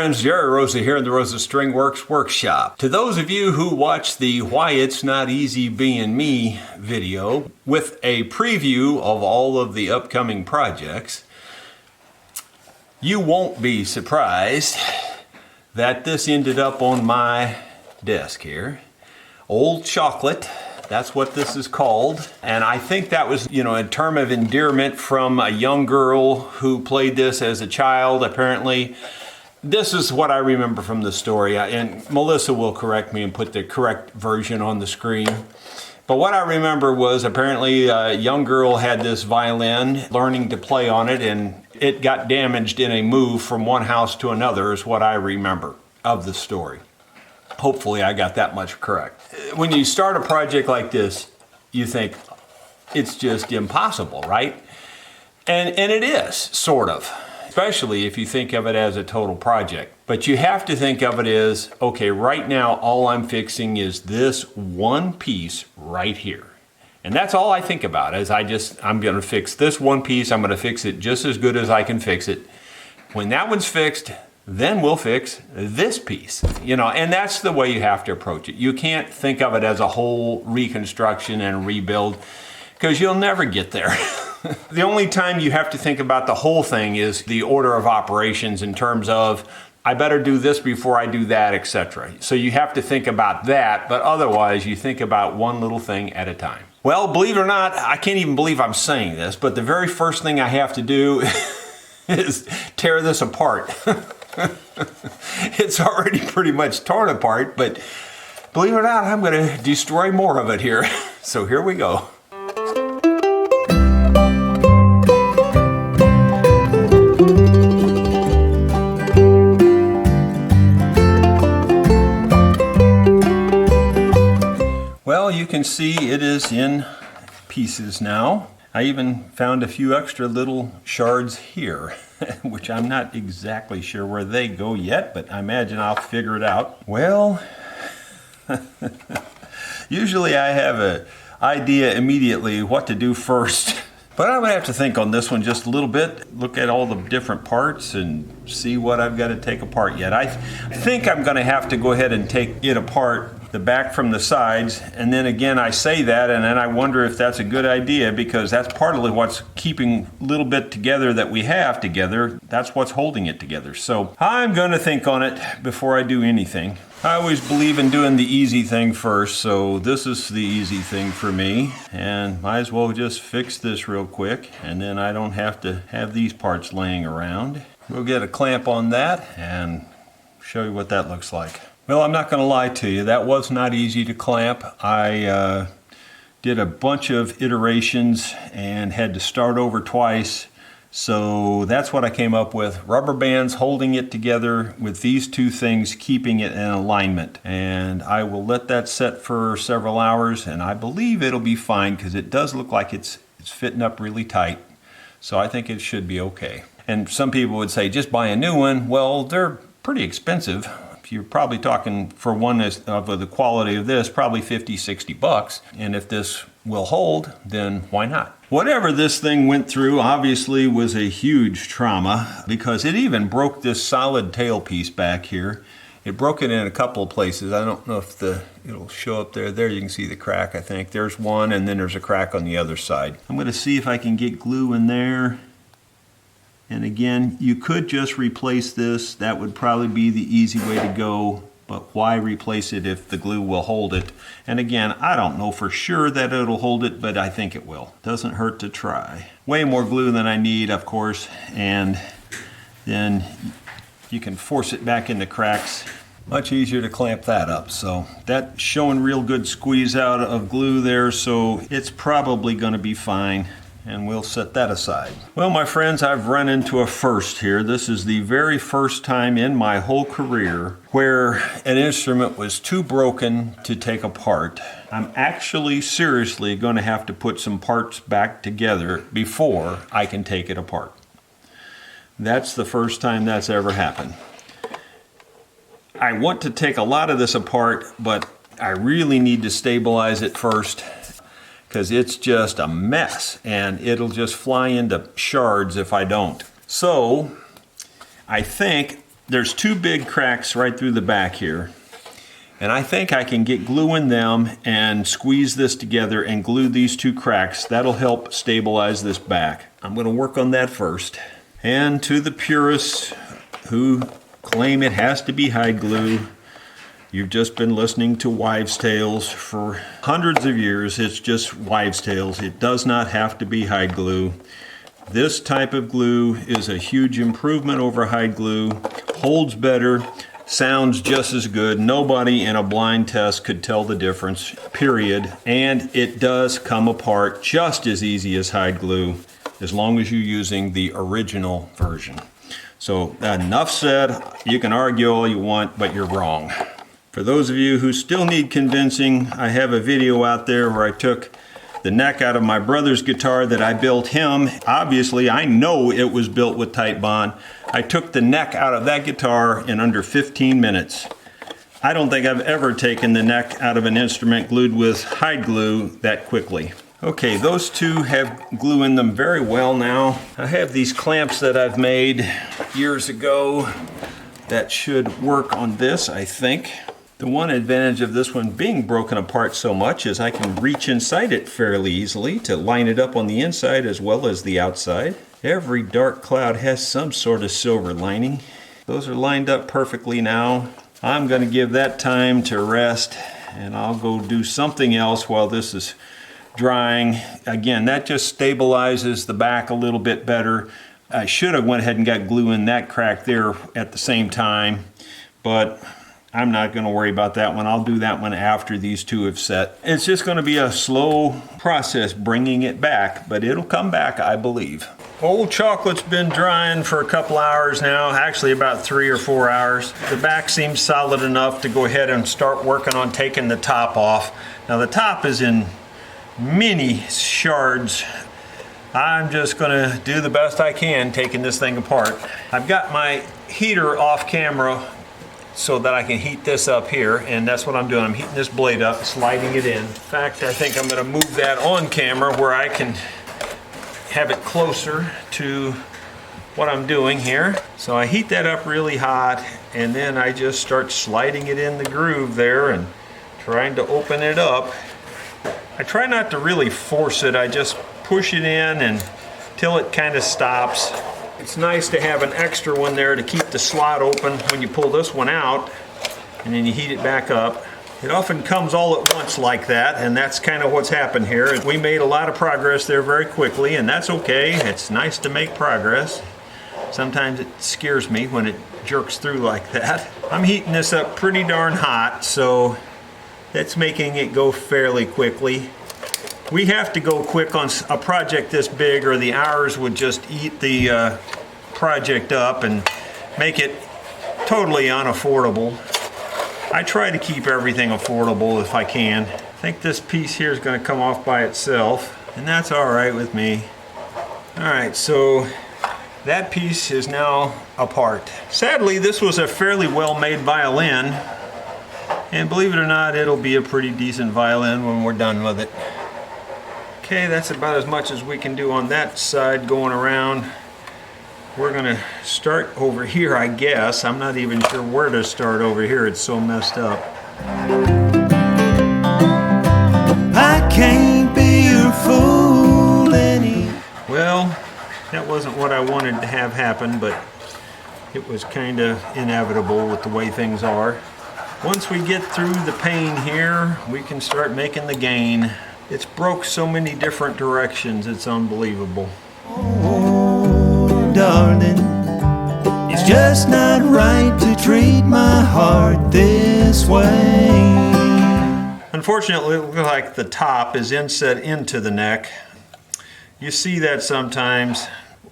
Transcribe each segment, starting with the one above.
friends, Jerry Rosa here in the Rosa String Works Workshop. To those of you who watched the Why It's Not Easy Being Me video with a preview of all of the upcoming projects, you won't be surprised that this ended up on my desk here. Old Chocolate, that's what this is called. And I think that was, a term of endearment from a young girl who played this as a child, apparently. This is what I remember from the story, and Melissa will correct me and put the correct version on the screen. But what I remember was apparently a young girl had this violin, learning to play on it, and it got damaged in a move from one house to another is what I remember of the story. Hopefully I got that much correct. When you start a project like this, you think it's just impossible, right? And it is, sort of, especially if you think of it as a total project. But you have to think of it as, okay, right now all I'm fixing is this one piece right here. And that's all I think about is I'm gonna fix this one piece, I'm gonna fix it just as good as I can fix it. When that one's fixed, then we'll fix this piece, and that's the way you have to approach it. You can't think of it as a whole reconstruction and rebuild because you'll never get there. The only time you have to think about the whole thing is the order of operations in terms of, I better do this before I do that, etc. So you have to think about that, but otherwise you think about one little thing at a time. Well, believe it or not, I can't even believe I'm saying this, but the very first thing I have to do is tear this apart. It's already pretty much torn apart, but believe it or not, I'm going to destroy more of it here. So here we go. Well, you can see it is in pieces now. I even found a few extra little shards here, which I'm not exactly sure where they go yet, but I imagine I'll figure it out. Well, usually I have an idea immediately what to do first, but I'm gonna have to think on this one just a little bit, look at all the different parts and see what I've got to take apart yet. I think I'm gonna have to go ahead and take it apart, the back from the sides, and then again I say that and then I wonder if that's a good idea because that's partly what's keeping a little bit together that we have together. That's what's holding it together. So I'm going to think on it before I do anything. I always believe in doing the easy thing first, so this is the easy thing for me, and might as well just fix this real quick and then I don't have to have these parts laying around. We'll get a clamp on that and show you what that looks like. Well, I'm not going to lie to you, that was not easy to clamp. I did a bunch of iterations and had to start over twice. So that's what I came up with. Rubber bands holding it together with these two things, keeping it in alignment. And I will let that set for several hours and I believe it'll be fine because it does look like it's fitting up really tight. So I think it should be okay. And some people would say, just buy a new one. Well, they're pretty expensive. You're probably talking for one of the quality of this, probably 50, 60 bucks. And if this will hold, then why not? Whatever this thing went through obviously was a huge trauma because it even broke this solid tailpiece back here. It broke it in a couple of places. I don't know if it'll show up there. There you can see the crack, I think. There's one and then there's a crack on the other side. I'm going to see if I can get glue in there. And again, you could just replace this. That would probably be the easy way to go, but why replace it if the glue will hold it? And again, I don't know for sure that it'll hold it, but I think it will. Doesn't hurt to try. Way more glue than I need, of course, and then you can force it back in the cracks. Much easier to clamp that up. So that's showing real good squeeze out of glue there, so it's probably gonna be fine. And we'll set that aside. Well, my friends, I've run into a first here. This is the very first time in my whole career where an instrument was too broken to take apart. I'm actually seriously going to have to put some parts back together before I can take it apart. That's the first time that's ever happened. I want to take a lot of this apart, but I really need to stabilize it first, because it's just a mess and it'll just fly into shards if I don't. So I think there's two big cracks right through the back here. And I think I can get glue in them and squeeze this together and glue these two cracks. That'll help stabilize this back. I'm going to work on that first. And to the purists who claim it has to be hide glue, you've just been listening to wives' tales for hundreds of years. It's just wives' tales. It does not have to be hide glue. This type of glue is a huge improvement over hide glue, holds better, sounds just as good. Nobody in a blind test could tell the difference, period. And it does come apart just as easy as hide glue, as long as you're using the original version. So enough said. You can argue all you want, but you're wrong. For those of you who still need convincing, I have a video out there where I took the neck out of my brother's guitar that I built him. Obviously, I know it was built with Titebond. I took the neck out of that guitar in under 15 minutes. I don't think I've ever taken the neck out of an instrument glued with hide glue that quickly. Okay, those two have glue in them very well now. I have these clamps that I've made years ago that should work on this, I think. The one advantage of this one being broken apart so much is I can reach inside it fairly easily to line it up on the inside as well as the outside. Every dark cloud has some sort of silver lining. Those are lined up perfectly now. I'm going to give that time to rest and I'll go do something else while this is drying. Again, that just stabilizes the back a little bit better. I should have went ahead and got glue in that crack there at the same time, but I'm not going to worry about that one. I'll do that one after these two have set. It's just going to be a slow process bringing it back, but it'll come back, I believe. Old chocolate's been drying for a couple hours now, actually about 3 or 4 hours. The back seems solid enough to go ahead and start working on taking the top off. Now the top is in many shards. I'm just going to do the best I can taking this thing apart. I've got my heater off camera so that I can heat this up here, and that's what I'm doing. I'm heating this blade up, sliding it in. In fact, I think I'm going to move that on camera where I can have it closer to what I'm doing here. So I heat that up really hot, and then I just start sliding it in the groove there and trying to open it up. I try not to really force it. I just push it in until it kind of stops. It's nice to have an extra one there to keep the slot open when you pull this one out and then you heat it back up. It often comes all at once like that, and that's kind of what's happened here. We made a lot of progress there very quickly, and that's okay. It's nice to make progress. Sometimes it scares me when it jerks through like that. I'm heating this up pretty darn hot, so that's making it go fairly quickly. We have to go quick on a project this big, or the hours would just eat the project up and make it totally unaffordable. I try to keep everything affordable if I can. I think this piece here is going to come off by itself, and that's all right with me. All right, so that piece is now apart. Sadly, this was a fairly well-made violin, and believe it or not, it'll be a pretty decent violin when we're done with it. Okay, that's about as much as we can do on that side going around. We're gonna start over here, I guess. I'm not even sure where to start over here. It's so messed up. I can't be your fool anymore. Well, that wasn't what I wanted to have happen, but it was kind of inevitable with the way things are. Once we get through the pain here, we can start making the gain. It's broke so many different directions, it's unbelievable. Oh, darling, it's just not right to treat my heart this way. Unfortunately, it looks like the top is inset into the neck. You see that sometimes.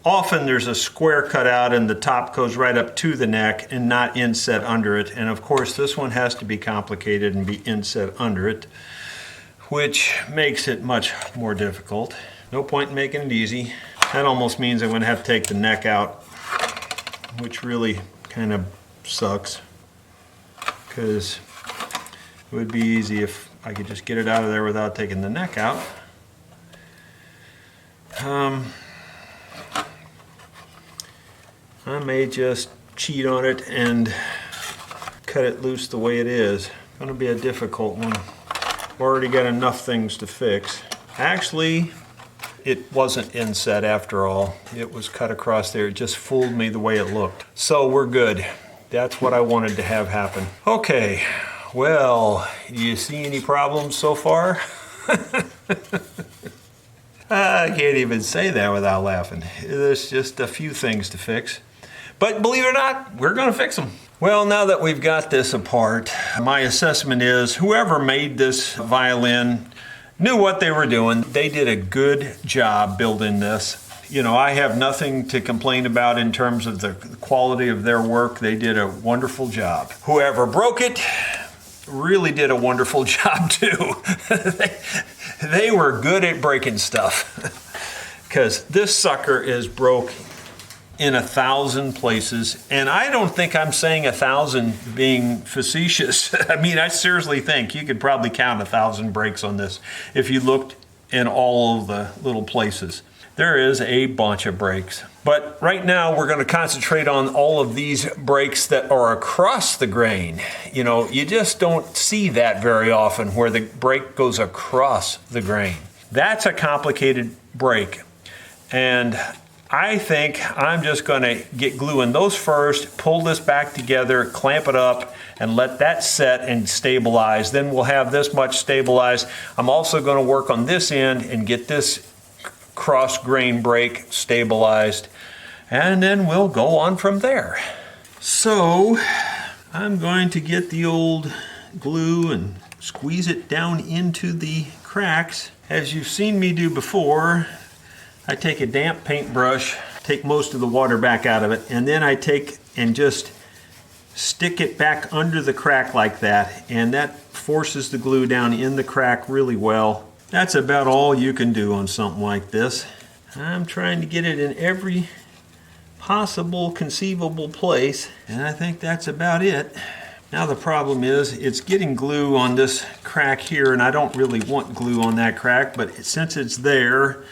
Often there's a square cut out and the top goes right up to the neck and not inset under it. And of course, this one has to be complicated and be inset under it, which makes it much more difficult. No point in making it easy. That almost means I'm going to have to take the neck out, which really kind of sucks, because it would be easy if I could just get it out of there without taking the neck out. I may just cheat on it and cut it loose the way it is. Gonna be a difficult one. Already got enough things to fix. Actually, it wasn't inset after all. It was cut across there. It just fooled me the way it looked. So we're good. That's what I wanted to have happen. Okay, well, you see any problems so far? I can't even say that without laughing. There's just a few things to fix. But believe it or not, we're gonna fix them. Well, now that we've got this apart, my assessment is whoever made this violin knew what they were doing. They did a good job building this. You know, I have nothing to complain about in terms of the quality of their work. They did a wonderful job. Whoever broke it really did a wonderful job too. They were good at breaking stuff. Because this sucker is broke in 1,000 places, and I don't think I'm saying 1,000 being facetious. I mean, I seriously think you could probably count 1,000 breaks on this if you looked in all of the little places. There is a bunch of breaks. But right now we're going to concentrate on all of these breaks that are across the grain. You know, you just don't see that very often where the break goes across the grain. That's a complicated break. And I think I'm just going to get glue in those first, pull this back together, clamp it up, and let that set and stabilize. Then we'll have this much stabilized. I'm also going to work on this end and get this cross grain break stabilized, and then we'll go on from there. So I'm going to get the old glue and squeeze it down into the cracks. As you've seen me do before, I take a damp paintbrush, take most of the water back out of it, and then I take and just stick it back under the crack like that, and that forces the glue down in the crack really well. That's about all you can do on something like this. I'm trying to get it in every possible conceivable place, and I think that's about it. Now the problem is it's getting glue on this crack here, and I don't really want glue on that crack, but since it's there,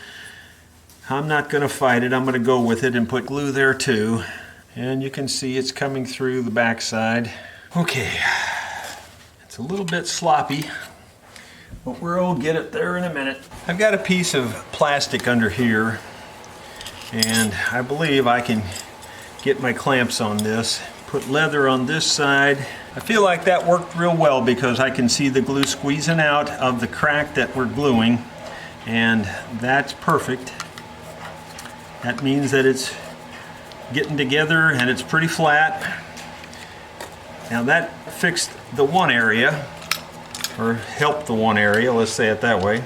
I'm not going to fight it. I'm going to go with it and put glue there too. And you can see it's coming through the backside. Okay, it's a little bit sloppy, but we'll get it there in a minute. I've got a piece of plastic under here, and I believe I can get my clamps on this. Put leather on this side. I feel like that worked real well because I can see the glue squeezing out of the crack that we're gluing, and that's perfect. That means that it's getting together and it's pretty flat. Now that fixed the one area, or helped the one area, let's say it that way.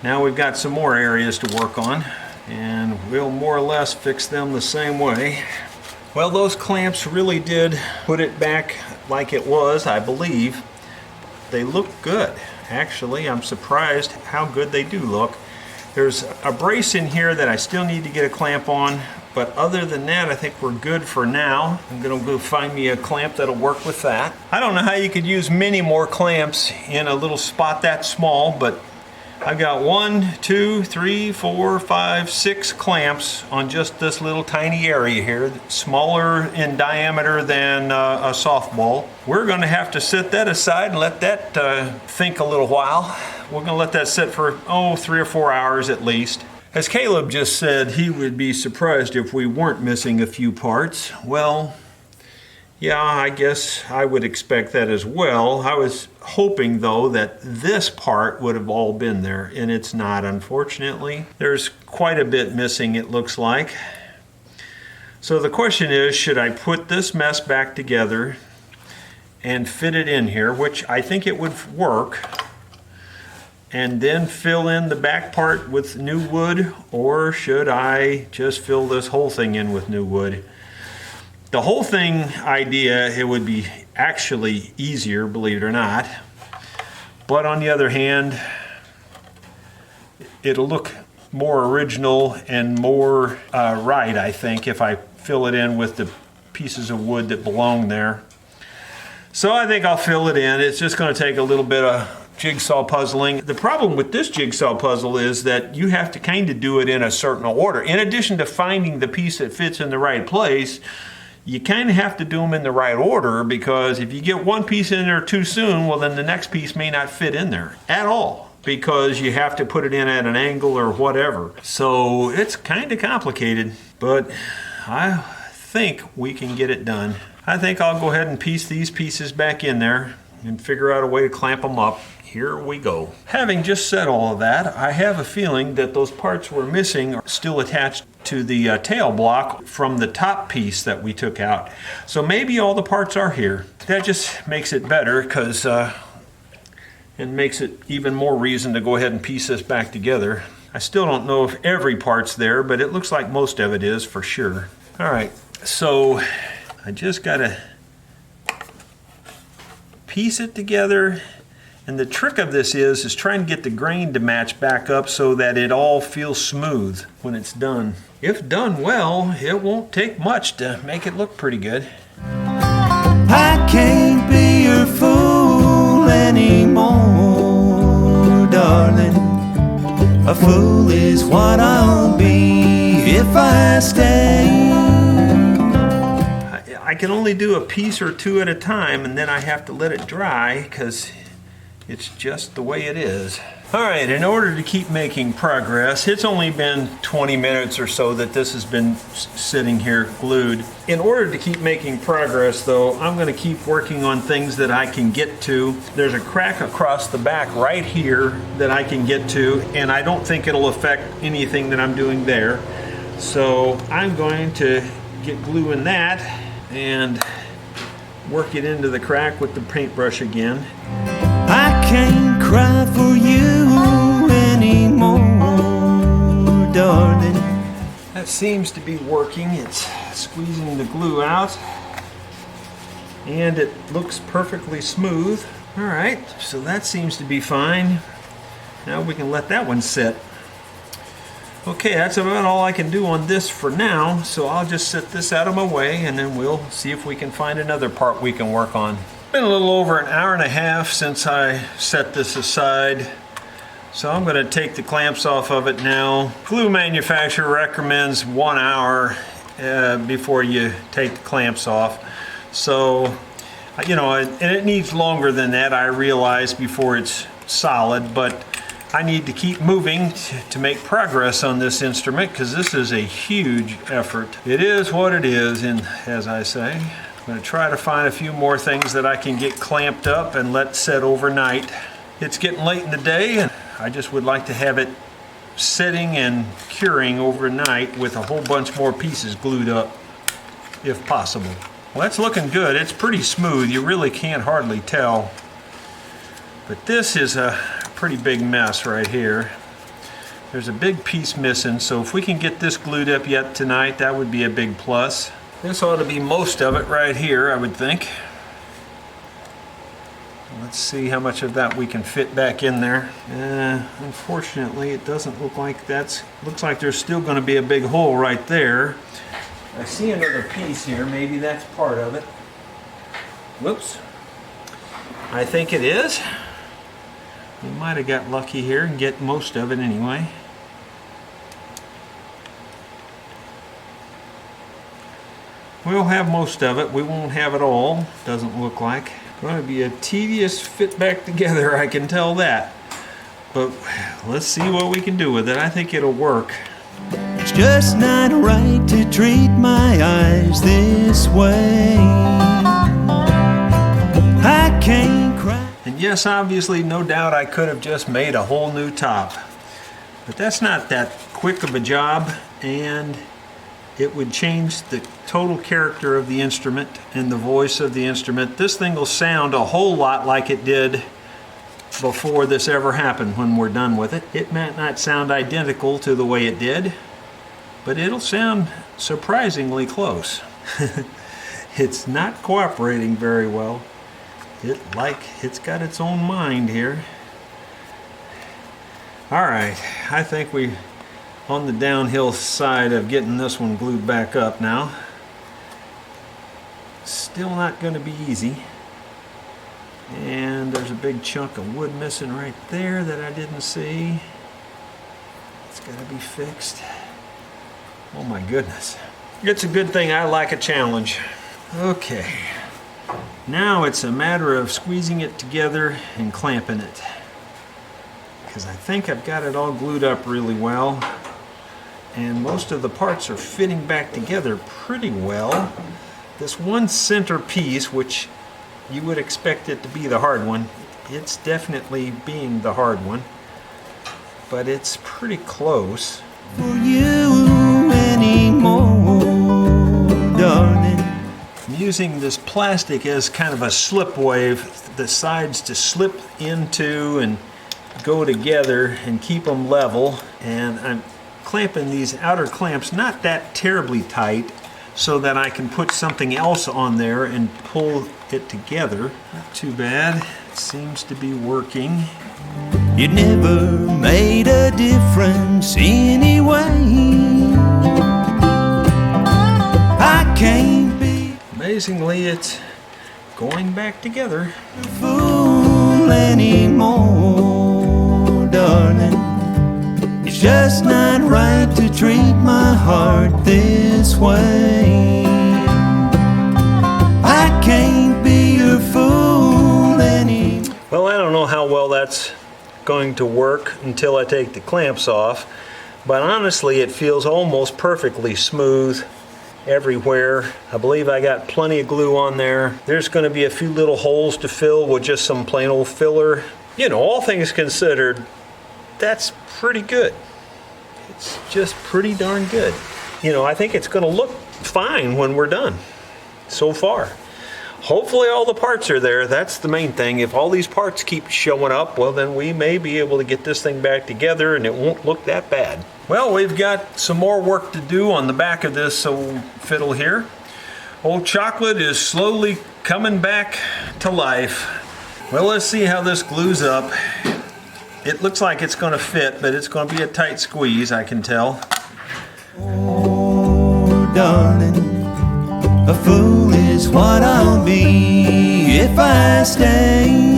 Now we've got some more areas to work on, and we'll more or less fix them the same way. Well, those clamps really did put it back like it was, I believe. They look good. Actually, I'm surprised how good they do look. There's a brace in here that I still need to get a clamp on, but other than that, I think we're good for now. I'm gonna go find me a clamp that'll work with that. I don't know how you could use many more clamps in a little spot that small, but I've got 1, 2, 3, 4, 5, 6 clamps on just this little tiny area here, smaller in diameter than a softball. We're gonna have to set that aside and let that think a little while. We're gonna let that sit for, 3 or 4 hours at least. As Caleb just said, he would be surprised if we weren't missing a few parts. Well, yeah, I guess I would expect that as well. I was hoping, though, that this part would have all been there, and it's not, unfortunately. There's quite a bit missing, it looks like. So the question is, should I put this mess back together and fit it in here, which I think it would work, and then fill in the back part with new wood, or should I just fill this whole thing in with new wood? The whole thing idea, it would be actually easier, believe it or not. But on the other hand, it'll look more original and more right, I think, if I fill it in with the pieces of wood that belong there. So I think I'll fill it in. It's just going to take a little bit of jigsaw puzzling. The problem with this jigsaw puzzle is that you have to kind of do it in a certain order. In addition to finding the piece that fits in the right place, you kind of have to do them in the right order, because if you get one piece in there too soon, well, then the next piece may not fit in there at all, because you have to put it in at an angle or whatever. So it's kind of complicated, but I think we can get it done. I think I'll go ahead and piece these pieces back in there and figure out a way to clamp them up. Here we go. Having just said all of that, I have a feeling that those parts we're missing are still attached to the tail block from the top piece that we took out. So maybe all the parts are here. That just makes it better, because it makes it even more reason to go ahead and piece this back together. I still don't know if every part's there, but it looks like most of it is for sure. All right, so I just gotta piece it together. And the trick of this is trying to get the grain to match back up so that it all feels smooth when it's done. If done well, it won't take much to make it look pretty good. I can't be your fool anymore, darling. A fool is what I'll be if I stay. I can only do a piece or two at a time, and then I have to let it dry, because it's just the way it is. All right, in order to keep making progress, it's only been 20 minutes or so that this has been sitting here glued. In order to keep making progress though, I'm gonna keep working on things that I can get to. There's a crack across the back right here that I can get to, and I don't think it'll affect anything that I'm doing there. So I'm going to get glue in that and work it into the crack with the paintbrush again. I can't cry for you anymore, darling. That seems to be working. It's squeezing the glue out, and it looks perfectly smooth. All right, so that seems to be fine. Now we can let that one sit. Okay, that's about all I can do on this for now, so I'll just set this out of my way, and then we'll see if we can find another part we can work on. Been a little over an hour and a half since I set this aside, so I'm going to take the clamps off of it now. Glue manufacturer recommends 1 hour before you take the clamps off. So, you know, and it needs longer than that, I realize, before it's solid, but I need to keep moving to make progress on this instrument, because this is a huge effort. It is what it is, and as I say, I'm going to try to find a few more things that I can get clamped up and let set overnight. It's getting late in the day, and I just would like to have it sitting and curing overnight with a whole bunch more pieces glued up, if possible. Well, that's looking good. It's pretty smooth. You really can't hardly tell. But this is a pretty big mess right here. There's a big piece missing, so if we can get this glued up yet tonight, that would be a big plus. This ought to be most of it right here, I would think. Let's see how much of that we can fit back in there. Unfortunately, it doesn't look like looks like there's still going to be a big hole right there. I see another piece here. Maybe that's part of it. Whoops. I think it is. We might have got lucky here and get most of it anyway. We'll have most of it. We won't have it all. Doesn't look like. Going to be a tedious fit back together, I can tell that. But let's see what we can do with it. I think it'll work. It's just not right to treat my eyes this way. I can't cry. And yes, obviously, no doubt I could have just made a whole new top. But that's not that quick of a job, and it would change the total character of the instrument and the voice of the instrument. This thing will sound a whole lot like it did before this ever happened when we're done with it. It might not sound identical to the way it did, but it'll sound surprisingly close. It's not cooperating very well. It's got its own mind here. All right, I think we're on the downhill side of getting this one glued back up now. Still not going to be easy. And there's a big chunk of wood missing right there that I didn't see. It's got to be fixed. Oh my goodness. It's a good thing I like a challenge. Okay, now it's a matter of squeezing it together and clamping it, because I think I've got it all glued up really well, and most of the parts are fitting back together pretty well. This one center piece, which you would expect it to be the hard one, it's definitely being the hard one, but it's pretty close. For you anymore, darling. I'm using this plastic as kind of a slip wave, the sides to slip into and go together and keep them level, and I'm clamping these outer clamps not that terribly tight so that I can put something else on there and pull it together. Not too bad. It seems to be working. You never made a difference anyway. I can't be Amazingly, it's going back together. a fool anymore, darling. It's just not right to treat my heart this way. I can't be your fool anymore. Well, I don't know how well that's going to work until I take the clamps off, but honestly it feels almost perfectly smooth everywhere. I believe I got plenty of glue on there. There's going to be a few little holes to fill with just some plain old filler. You know, all things considered, that's pretty good. It's just pretty darn good. You know, I think it's going to look fine when we're done so far. Hopefully all the parts are there. That's the main thing. If all these parts keep showing up, well, then we may be able to get this thing back together and it won't look that bad. Well, we've got some more work to do on the back of this old fiddle here. Old Chocolate is slowly coming back to life. Well, let's see how this glues up. It looks like it's going to fit, but it's going to be a tight squeeze, I can tell. Oh, darling. A fool is what I'll be if I stay.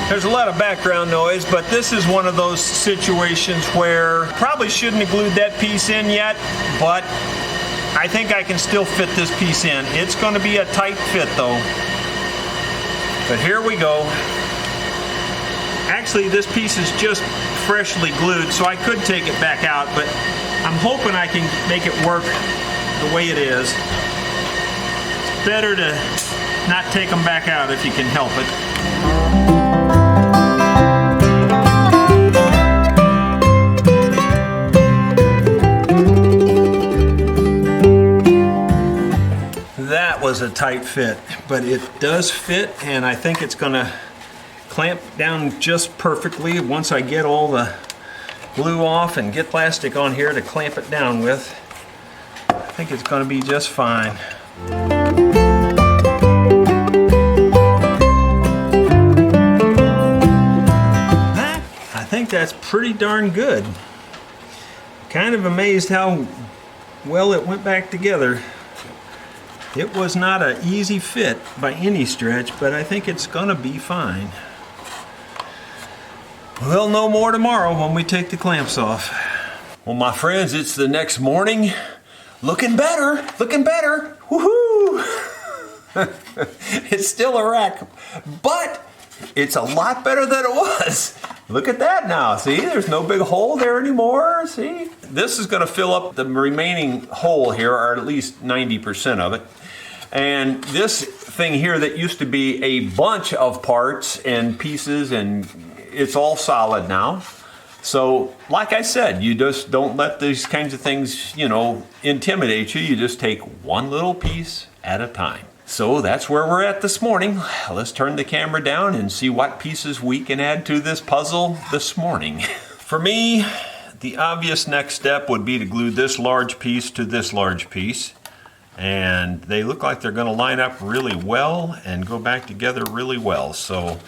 There's a lot of background noise, but this is one of those situations where probably shouldn't have glued that piece in yet, but I think I can still fit this piece in. It's going to be a tight fit though. But here we go. Actually, this piece is just freshly glued, so I could take it back out, but I'm hoping I can make it work the way it is. It's better to not take them back out if you can help it. That was a tight fit, but it does fit, and I think it's going to clamp down just perfectly once I get all the glue off and get plastic on here to clamp it down with. I think it's going to be just fine. I think that's pretty darn good. Kind of amazed how well it went back together. It was not an easy fit by any stretch, but I think it's gonna be fine. We'll know more tomorrow when we take the clamps off. Well, my friends, it's the next morning. Looking better, woohoo! It's still a wreck, but it's a lot better than it was. Look at that now, see? There's no big hole there anymore, see? This is gonna fill up the remaining hole here, or at least 90% of it. And this thing here that used to be a bunch of parts and pieces, and it's all solid now. So, like I said, you just don't let these kinds of things, you know, intimidate you. You just take one little piece at a time. So that's where we're at this morning. Let's turn the camera down and see what pieces we can add to this puzzle this morning. For me, the obvious next step would be to glue this large piece to this large piece. And they look like they're going to line up really well and go back together really well. So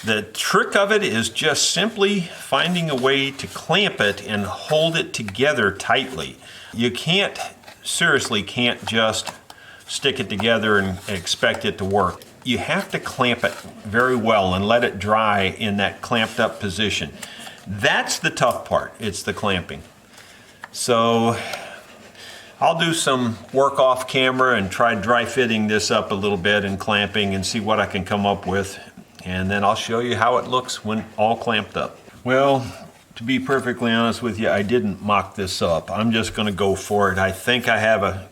the trick of it is just simply finding a way to clamp it and hold it together tightly. You seriously can't just stick it together and expect it to work. you have to clamp it very well and let it dry in that clamped up position. That's the tough part, it's the clamping. So I'll do some work off camera and try dry fitting this up a little bit and clamping and see what I can come up with. And then I'll show you how it looks when all clamped up. Well, to be perfectly honest with you, I didn't mock this up. I'm just gonna go for it. I think I have a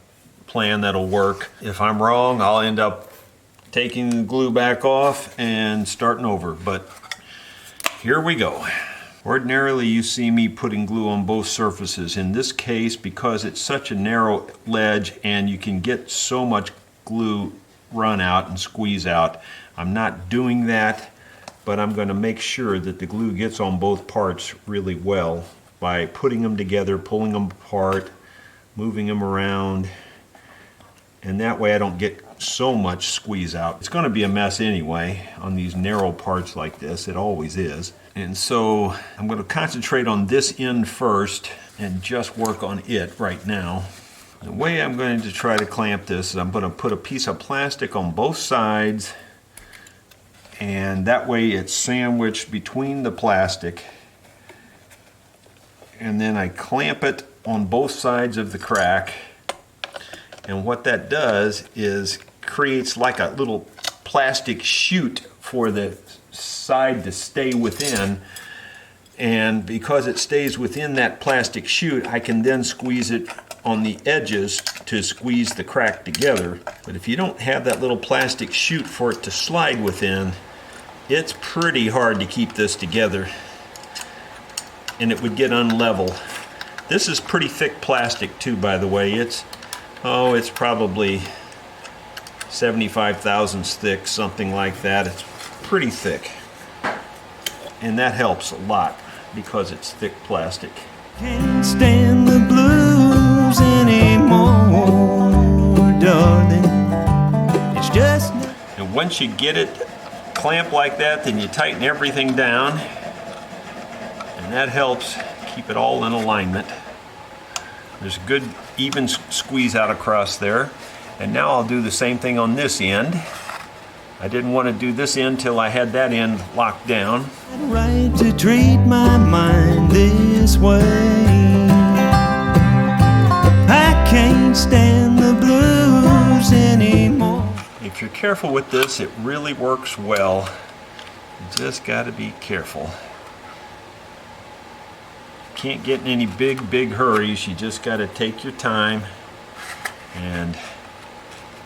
plan that'll work. If I'm wrong, I'll end up taking the glue back off and starting over, but here we go. Ordinarily, you see me putting glue on both surfaces. In this case, because it's such a narrow ledge and you can get so much glue run out and squeeze out, I'm not doing that, but I'm going to make sure that the glue gets on both parts really well by putting them together, pulling them apart, moving them around, and that way I don't get so much squeeze out. It's going to be a mess anyway on these narrow parts like this. It always is. And so I'm going to concentrate on this end first and just work on it right now. The way I'm going to try to clamp this is I'm going to put a piece of plastic on both sides, and that way it's sandwiched between the plastic, and then I clamp it on both sides of the crack. And what that does is creates like a little plastic chute for the side to stay within, and because it stays within that plastic chute, I can then squeeze it on the edges to squeeze the crack together. But if you don't have that little plastic chute for it to slide within, it's pretty hard to keep this together and it would get unlevel. This is pretty thick plastic too, by the way. It's probably 75 thousandths thick, something like that. It's pretty thick. And that helps a lot because it's thick plastic. Can't stand the blues anymore, darling. It's just not. And once you get it clamped like that, then you tighten everything down, and that helps keep it all in alignment. There's a good even squeeze out across there. And now I'll do the same thing on this end. I didn't want to do this end till I had that end locked down. Right to treat my mind this way. I can't stand the blues anymore. If you're careful with this, it really works well. You just got to be careful. Can't get in any big hurries. You just got to take your time and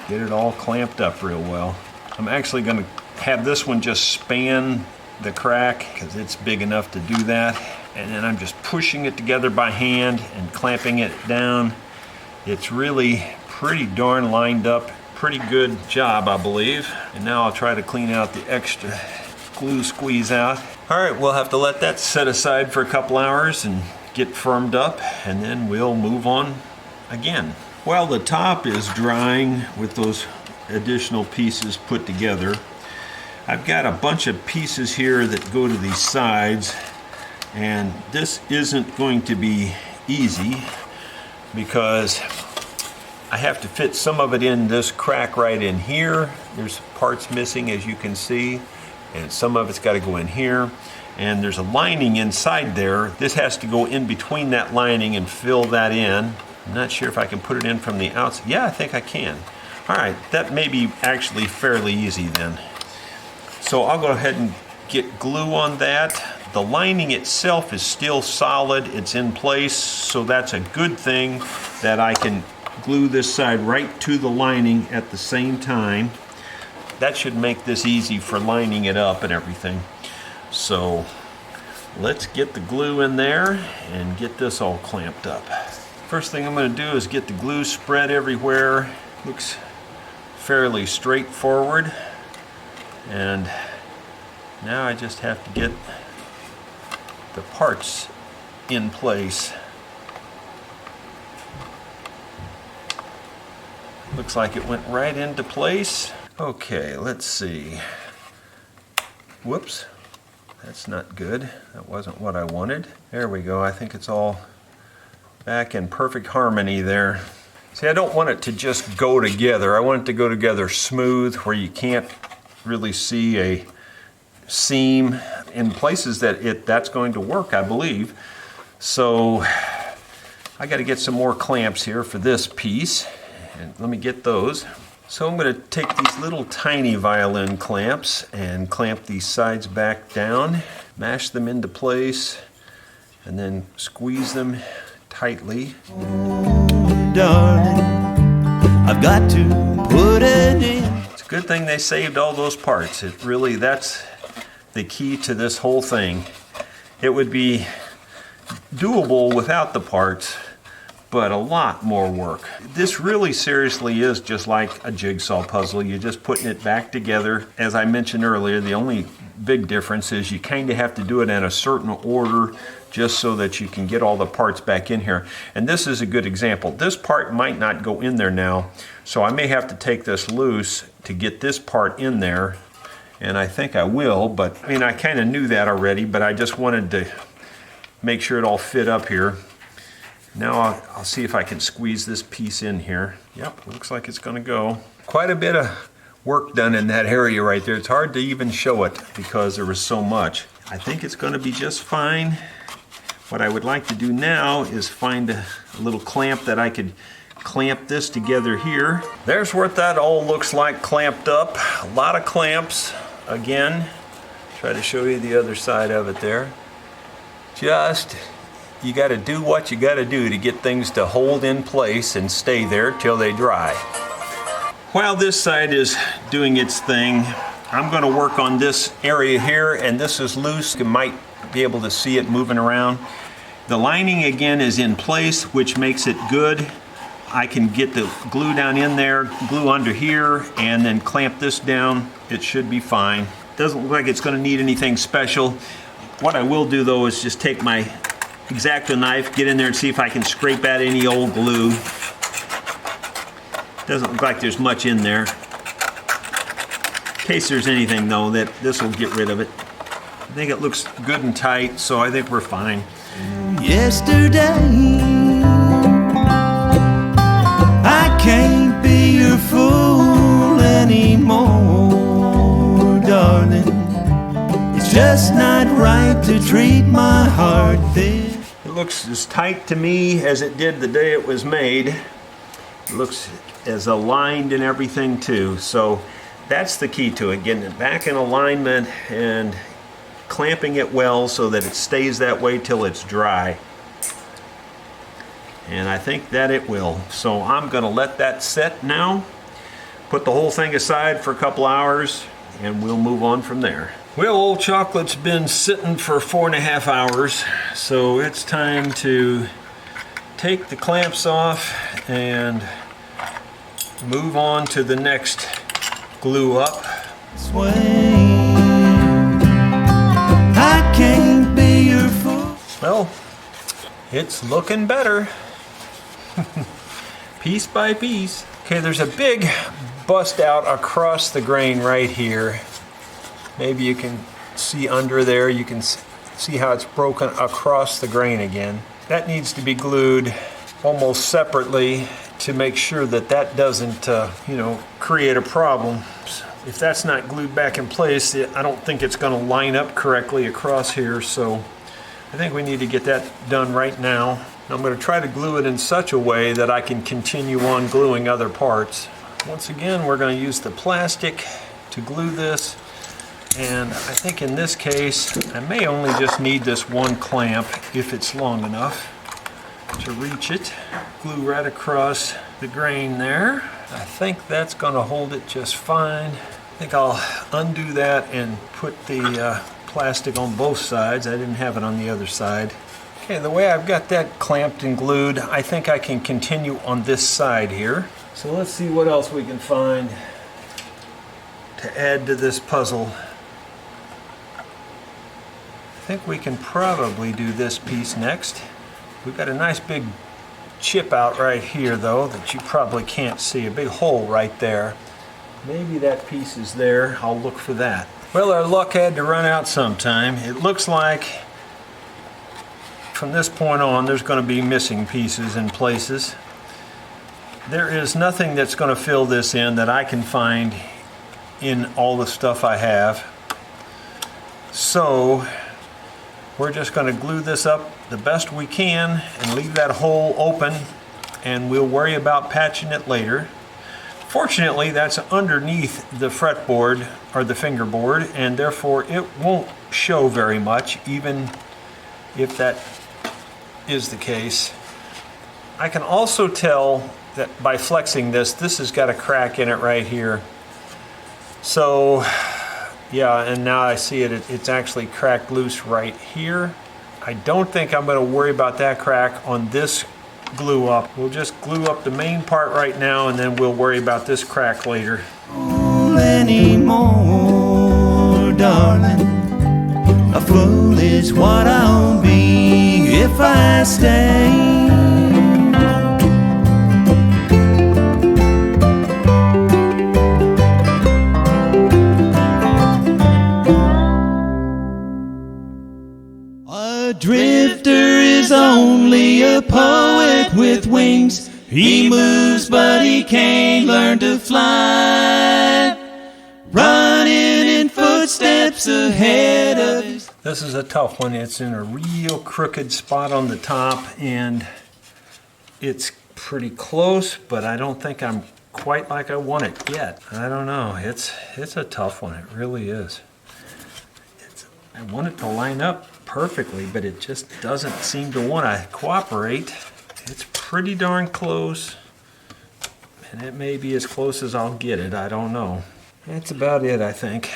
get it all clamped up real well. I'm actually going to have this one just span the crack because it's big enough to do that. And then I'm just pushing it together by hand and clamping it down. It's really pretty darn lined up. Pretty good job, I believe. And now I'll try to clean out the extra glue squeeze out. All right, we'll have to let that set aside for a couple hours and get firmed up, and then we'll move on again. While the top is drying with those additional pieces put together, I've got a bunch of pieces here that go to these sides, and this isn't going to be easy because I have to fit some of it in this crack right in here. There's parts missing, as you can see, and some of it's got to go in here, and there's a lining inside there. This has to go in between that lining and fill that in. I'm not sure if I can put it in from the outside. Yeah, I think I can. All right, that may be actually fairly easy then. So I'll go ahead and get glue on that. The lining itself is still solid, it's in place, so that's a good thing that I can glue this side right to the lining at the same time. That should make this easy for lining it up and everything. So let's get the glue in there and get this all clamped up. First thing I'm going to do is get the glue spread everywhere. Looks fairly straightforward. And now I just have to get the parts in place. Looks like it went right into place. Okay, let's see. Whoops, that's not good. That wasn't what I wanted. There we go. I think it's all back in perfect harmony there. See, I don't want it to just go together. I want it to go together smooth where you can't really see a seam in places that's going to work, I believe. So I got to get some more clamps here for this piece, and let me get those. So I'm going to take these little tiny violin clamps and clamp these sides back down, mash them into place, and then squeeze them tightly. Darling, I've got to put it in. It's a good thing they saved all those parts. That's the key to this whole thing. It would be doable without the parts, but a lot more work. This really seriously is just like a jigsaw puzzle. You're just putting it back together. As I mentioned earlier, the only big difference is you kind of have to do it in a certain order just so that you can get all the parts back in here. And this is a good example. This part might not go in there now, so I may have to take this loose to get this part in there, and I think I will, but I mean, I kind of knew that already, but I just wanted to make sure it all fit up here. Now I'll see if I can squeeze this piece in here. Yep, looks like it's gonna go. Quite a bit of work done in that area right there. It's hard to even show it because there was so much. I think it's gonna be just fine. What I would like to do now is find a little clamp that I could clamp this together here. There's what that all looks like clamped up. A lot of clamps. Again, try to show you the other side of it there. You got to do what you got to do to get things to hold in place and stay there till they dry. While this side is doing its thing, I'm going to work on this area here, and this is loose. You might be able to see it moving around. The lining again is in place, which makes it good. I can get the glue down in there, glue under here, and then clamp this down. It should be fine. Doesn't look like it's going to need anything special. What I will do though is just take my X-Acto knife, get in there and see if I can scrape out any old glue. Doesn't look like there's much in there. In case there's anything though, this will get rid of it. I think it looks good and tight, so I think we're fine. Yesterday, I can't be your fool anymore, darling. It's just not right to treat my heart this. It looks as tight to me as it did the day it was made. It looks as aligned and everything too. So that's the key to it, getting it back in alignment and clamping it well so that it stays that way till it's dry. And I think that it will. So I'm gonna let that set now, put the whole thing aside for a couple hours, and we'll move on from there. Well, old chocolate's been sitting for 4.5 hours, so it's time to take the clamps off and move on to the next glue up. I can't be your fool. Well, it's looking better. Piece by piece. Okay, there's a big bust out across the grain right here. Maybe you can see under there, you can see how it's broken across the grain again. That needs to be glued almost separately to make sure that that doesn't, create a problem. If that's not glued back in place, I don't think it's going to line up correctly across here, so I think we need to get that done right now. I'm going to try to glue it in such a way that I can continue on gluing other parts. Once again, we're going to use the plastic to glue this, and I think in this case I may only just need this one clamp if it's long enough to reach it. Glue right across the grain there. I think that's going to hold it just fine. I think I'll undo that and put the plastic on both sides. I didn't have it on the other side. Okay, the way I've got that clamped and glued, I think I can continue on this side here. So let's see what else we can find to add to this puzzle. I think we can probably do this piece next. We've got a nice big chip out right here though that you probably can't see, a big hole right there. Maybe that piece is there. I'll look for that. Well, our luck had to run out sometime. It looks like from this point on there's going to be missing pieces in places. There is nothing that's going to fill this in that I can find in all the stuff I have. So we're just going to glue this up the best we can and leave that hole open, and we'll worry about patching it later. Fortunately, that's underneath the fretboard or the fingerboard, and therefore it won't show very much, even if that is the case. I can also tell that by flexing this has got a crack in it right here. So yeah, and now I see it's actually cracked loose right here. I don't think I'm going to worry about that crack on this glue up. We'll just glue up the main part right now, and then we'll worry about this crack later. Anymore, darling. A fool is what I'll be if I stay. A drifter is only a poet with wings. He moves, but he can't learn to fly. Running in footsteps ahead of his. This is a tough one. It's in a real crooked spot on the top, and it's pretty close, but I don't think I'm quite like I want it yet. I don't know. It's a tough one. It really is. I want it to line up perfectly, but it just doesn't seem to want to cooperate. It's pretty darn close, and it may be as close as I'll get it. I don't know. That's about it, I think.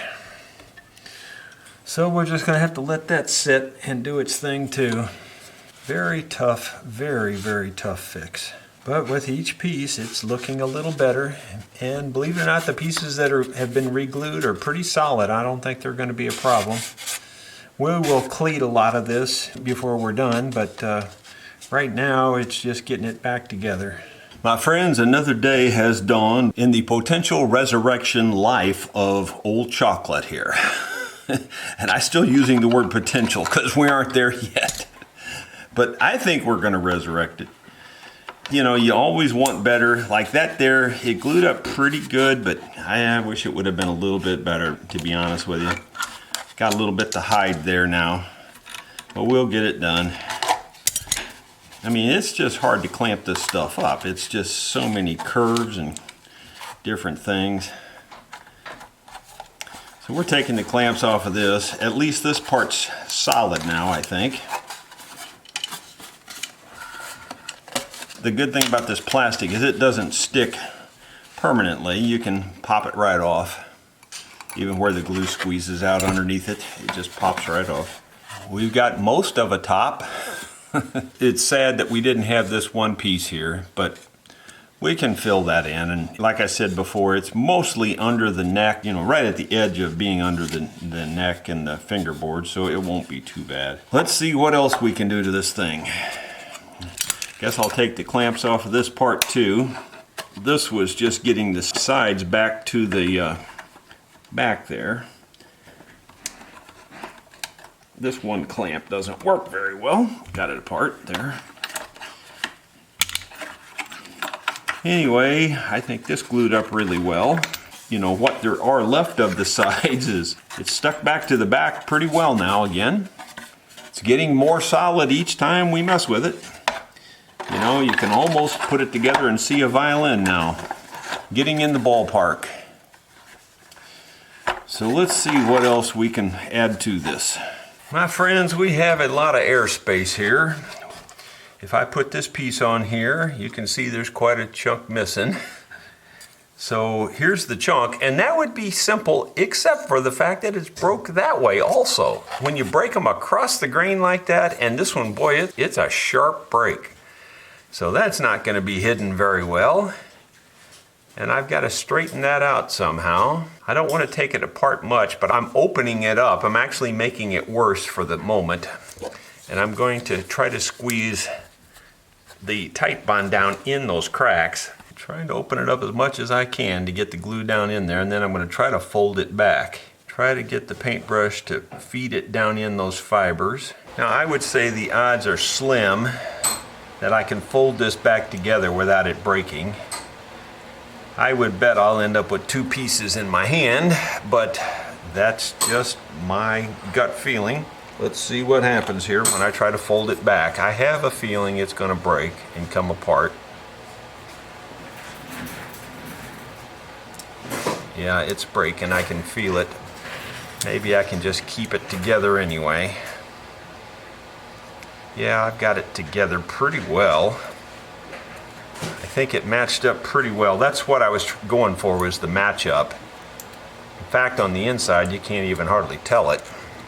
So we're just going to have to let that sit and do its thing too. Very tough, very, very tough fix. But with each piece, it's looking a little better. And believe it or not, the pieces that have been re-glued are pretty solid. I don't think they're going to be a problem. We will cleat a lot of this before we're done, but right now it's just getting it back together. My friends, another day has dawned in the potential resurrection life of old chocolate here. And I'm still using the word potential because we aren't there yet. But I think we're going to resurrect it. You know, you always want better. Like that there, it glued up pretty good, but I wish it would have been a little bit better, to be honest with you. Got a little bit to hide there now, but we'll get it done. I mean, it's just hard to clamp this stuff up. It's just so many curves and different things. So we're taking the clamps off of this. At least this part's solid now, I think. The good thing about this plastic is it doesn't stick permanently. You can pop it right off. Even where the glue squeezes out underneath it, it just pops right off. We've got most of a top. It's sad that we didn't have this one piece here, but we can fill that in. And like I said before, it's mostly under the neck, you know, right at the edge of being under the neck and the fingerboard, so it won't be too bad. Let's see what else we can do to this thing. Guess I'll take the clamps off of this part too. This was just getting the sides back to the back there. This one clamp doesn't work very well. Got it apart there. Anyway, I think this glued up really well. You know, what there are left of the sides is it's stuck back to the back pretty well now again. It's getting more solid each time we mess with it. You know, you can almost put it together and see a violin now. Getting in the ballpark. So let's see what else we can add to this. My friends, we have a lot of airspace here. If I put this piece on here, you can see there's quite a chunk missing. So here's the chunk, and that would be simple except for the fact that it's broke that way also. When you break them across the grain like that, and this one, boy, it's a sharp break. So that's not going to be hidden very well. And I've got to straighten that out somehow. I don't want to take it apart much, but I'm opening it up. I'm actually making it worse for the moment. And I'm going to try to squeeze the tight bond down in those cracks. I'm trying to open it up as much as I can to get the glue down in there, and then I'm going to try to fold it back. Try to get the paintbrush to feed it down in those fibers. Now I would say the odds are slim that I can fold this back together without it breaking. I would bet I'll end up with 2 pieces in my hand, but that's just my gut feeling. Let's see what happens here when I try to fold it back. I have a feeling it's going to break and come apart. Yeah, it's breaking. I can feel it. Maybe I can just keep it together anyway. Yeah, I've got it together pretty well. I think it matched up pretty well. That's what I was going for, was the matchup. In fact, on the inside, you can't even hardly tell it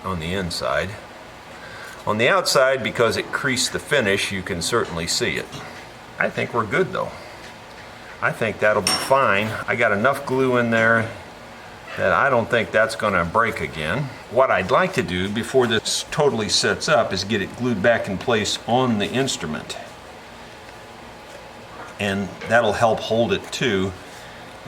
on the inside. On the outside, because it creased the finish, you can certainly see it. I think we're good though. I think that'll be fine. I got enough glue in there that I don't think that's going to break again. What I'd like to do before this totally sets up is get it glued back in place on the instrument. And that'll help hold it too.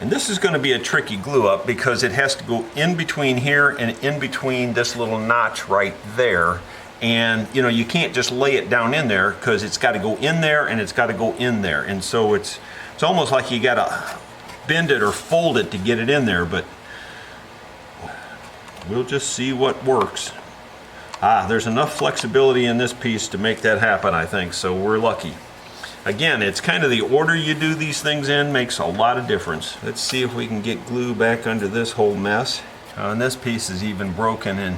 And this is going to be a tricky glue up because it has to go in between here and in between this little notch right there. And you know, you can't just lay it down in there because it's got to go in there and it's got to go in there. And so it's almost like you got to bend it or fold it to get it in there, but we'll just see what works. There's enough flexibility in this piece to make that happen, I think, so we're lucky. Again, it's kind of the order you do these things in makes a lot of difference. Let's see if we can get glue back under this whole mess. And this piece is even broken in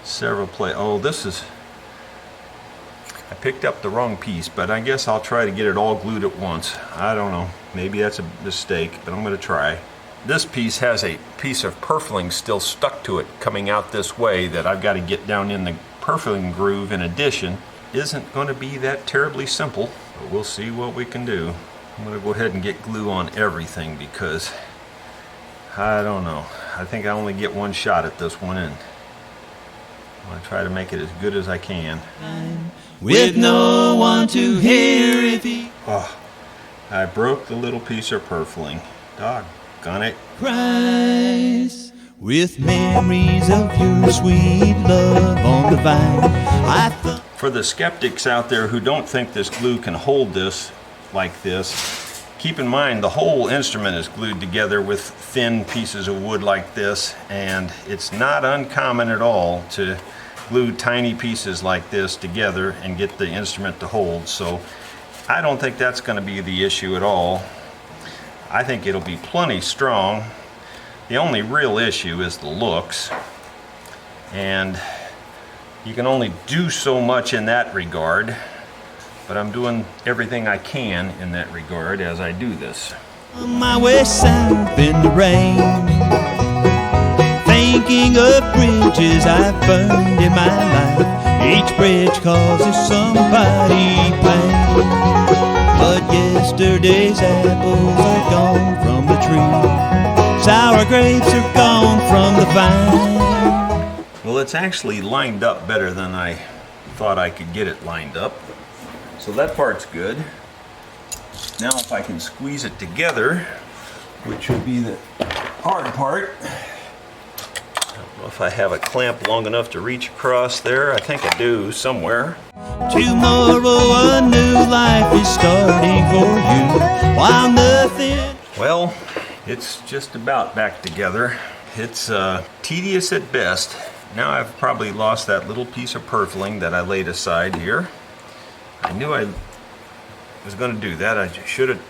several places. Oh, this is... I picked up the wrong piece, but I guess I'll try to get it all glued at once. I don't know. Maybe that's a mistake, but I'm going to try. This piece has a piece of purfling still stuck to it coming out this way that I've got to get down in the purfling groove in addition. Isn't going to be that terribly simple, but we'll see what we can do. I'm going to go ahead and get glue on everything because I don't know. I think I only get one shot at this one, and I'm going to try to make it as good as I can. With no one to hear if he I broke the little piece of purfling. Doggone it. cries. With memories of your sweet love on the vine. For the skeptics out there who don't think this glue can hold this like this, keep in mind the whole instrument is glued together with thin pieces of wood like this, and it's not uncommon at all to glue tiny pieces like this together and get the instrument to hold. So I don't think that's going to be the issue at all. I think it'll be plenty strong. The only real issue is the looks, and you can only do so much in that regard, but I'm doing everything I can in that regard as I do this. On my way south in the rain, thinking of bridges I've burned in my life. Each bridge causes somebody pain, but yesterday's apples are gone from the tree. Sour grapes are gone from the vine. Well, it's actually lined up better than I thought I could get it lined up. So that part's good. Now if I can squeeze it together, which will be the hard part. I don't know if I have a clamp long enough to reach across there. I think I do somewhere. Tomorrow a new life is starting for you, while nothing... Well, it's just about back together. It's tedious at best. Now I've probably lost that little piece of purfling that I laid aside here. I knew I was going to do that. I should have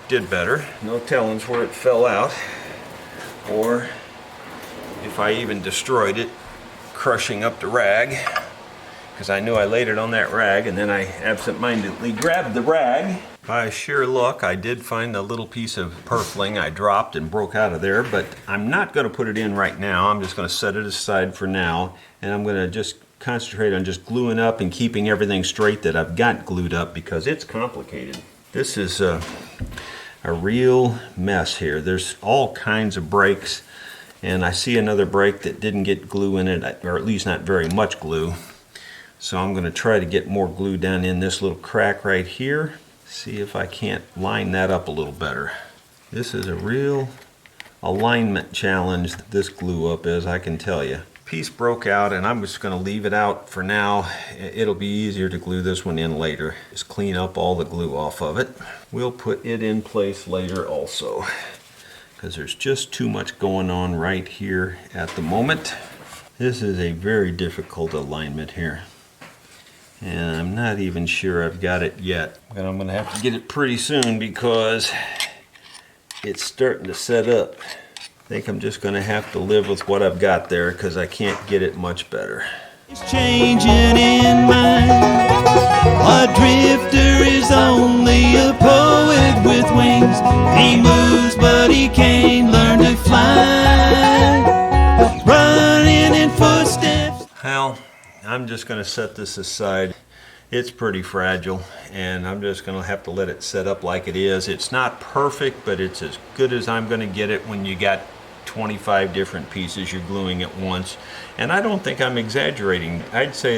did better. No telling where it fell out, or if I even destroyed it crushing up the rag, because I knew I laid it on that rag and then I absent-mindedly grabbed the rag. By sheer luck, I did find a little piece of purfling I dropped and broke out of there, but I'm not going to put it in right now. I'm just going to set it aside for now, and I'm going to just concentrate on just gluing up and keeping everything straight that I've got glued up, because it's complicated. This is a real mess here. There's all kinds of breaks, and I see another break that didn't get glue in it, or at least not very much glue. So I'm going to try to get more glue down in this little crack right here. See if I can't line that up a little better. This is a real alignment challenge that this glue up is, I can tell you. piece broke out, and I'm just going to leave it out for now. It'll be easier to glue this one in later. Just clean up all the glue off of it. We'll put it in place later also, because there's just too much going on right here at the moment. This is a very difficult alignment here, and I'm not even sure I've got it yet. But I'm going to have to get it pretty soon because it's starting to set up. I think I'm just going to have to live with what I've got there because I can't get it much better. It's changing in mind. A drifter is only a poet with wings. He moves but he can't learn to fly. Running in footsteps. Well, I'm just going to set this aside. It's pretty fragile, and I'm just going to have to let it set up like it is. It's not perfect, but it's as good as I'm going to get it when you got 25 different pieces you're gluing at once. And I don't think I'm exaggerating. I'd say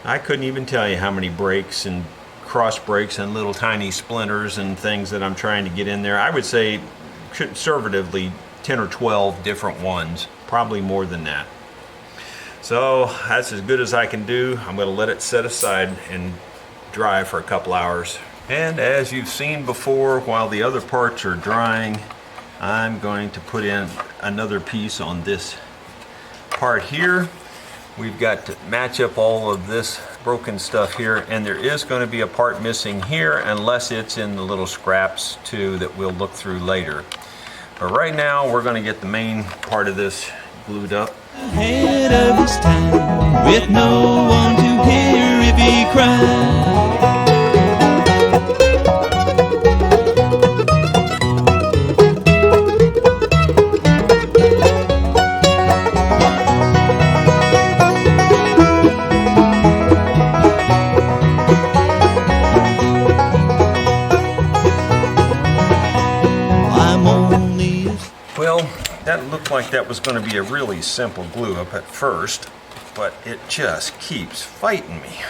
I couldn't even tell you how many breaks and cross breaks and little tiny splinters and things that I'm trying to get in there. I would say conservatively 10 or 12 different ones, probably more than that. So that's as good as I can do. I'm going to let it set aside and dry for a couple hours. And as you've seen before, while the other parts are drying, I'm going to put in another piece on this part here. We've got to match up all of this broken stuff here, and there is going to be a part missing here unless it's in the little scraps too that we'll look through later. But right now we're going to get the main part of this glued up. Ahead of his time, with no one to hear if he cried. Well, that looked like that was going to be a really simple glue up at first, but it just keeps fighting me.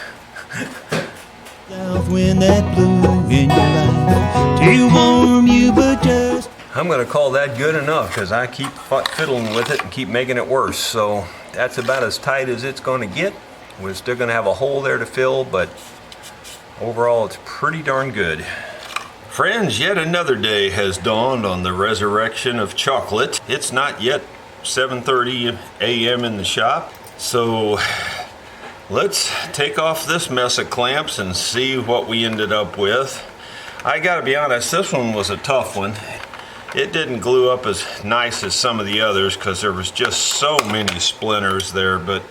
When that blew in your life to warm you, but just I'm going to call that good enough because I keep fiddling with it and keep making it worse. So that's about as tight as it's going to get. We're still going to have a hole there to fill, but overall it's pretty darn good. Friends, yet another day has dawned on the resurrection of chocolate. It's not yet 7:30 a.m. in the shop, so let's take off this mess of clamps and see what we ended up with. I gotta be honest, this one was a tough one. It didn't glue up as nice as some of the others because there was just so many splinters there, but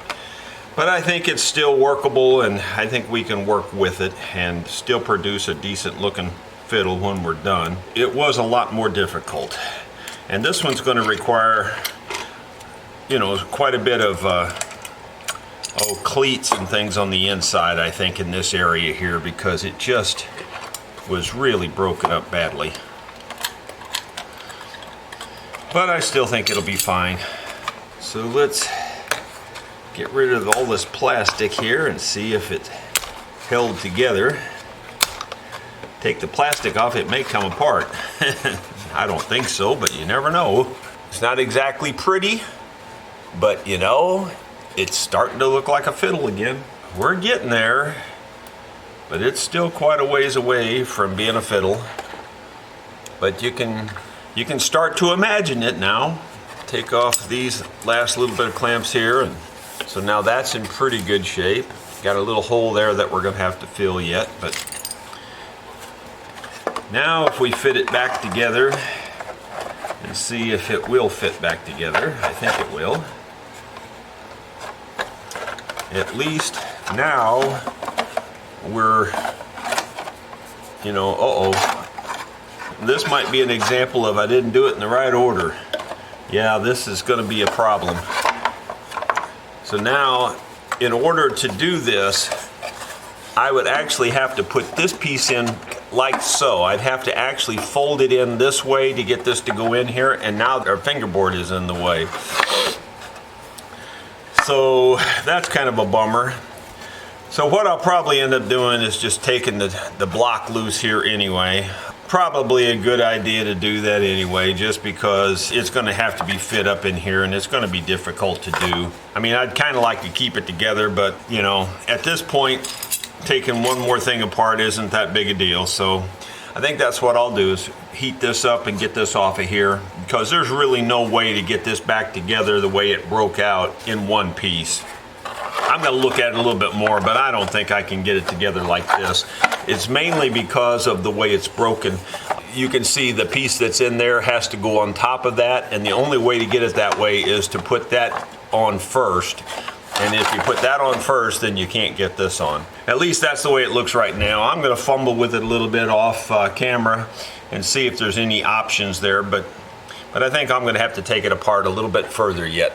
I think it's still workable, and I think we can work with it and still produce a decent looking fiddle when we're done. It was a lot more difficult, and this one's going to require, quite a bit of cleats and things on the inside, I think, in this area here, because it just was really broken up badly. But I still think it'll be fine. So let's get rid of all this plastic here and see if it held together. Take the plastic off, it may come apart. I don't think so, but you never know. It's not exactly pretty, but it's starting to look like a fiddle again. We're getting there, but it's still quite a ways away from being a fiddle. But you can start to imagine it now. Take off these last little bit of clamps here, and so now that's in pretty good shape. Got a little hole there that we're gonna have to fill yet, but now if we fit it back together and see if it will fit back together, I think it will. At least now we're, this might be an example of I didn't do it in the right order. Yeah, this is going to be a problem. So now, in order to do this, I would actually have to put this piece in like so. I'd have to actually fold it in this way to get this to go in here, and now our fingerboard is in the way. So that's kind of a bummer. So what I'll probably end up doing is just taking the block loose here anyway. probably a good idea to do that anyway, just because it's going to have to be fit up in here and it's going to be difficult to do. I mean, I'd kind of like to keep it together, but you know, at this point, taking one more thing apart isn't that big a deal. So I think that's what I'll do, is heat this up and get this off of here, because there's really no way to get this back together the way it broke out in one piece. I'm going to look at it a little bit more, but I don't think I can get it together like this. It's mainly because of the way it's broken. You can see the piece that's in there has to go on top of that, and the only way to get it that way is to put that on first. And if you put that on first, then you can't get this on. At least that's the way it looks right now. I'm going to fumble with it a little bit off camera and see if there's any options there, but I think I'm going to have to take it apart a little bit further yet.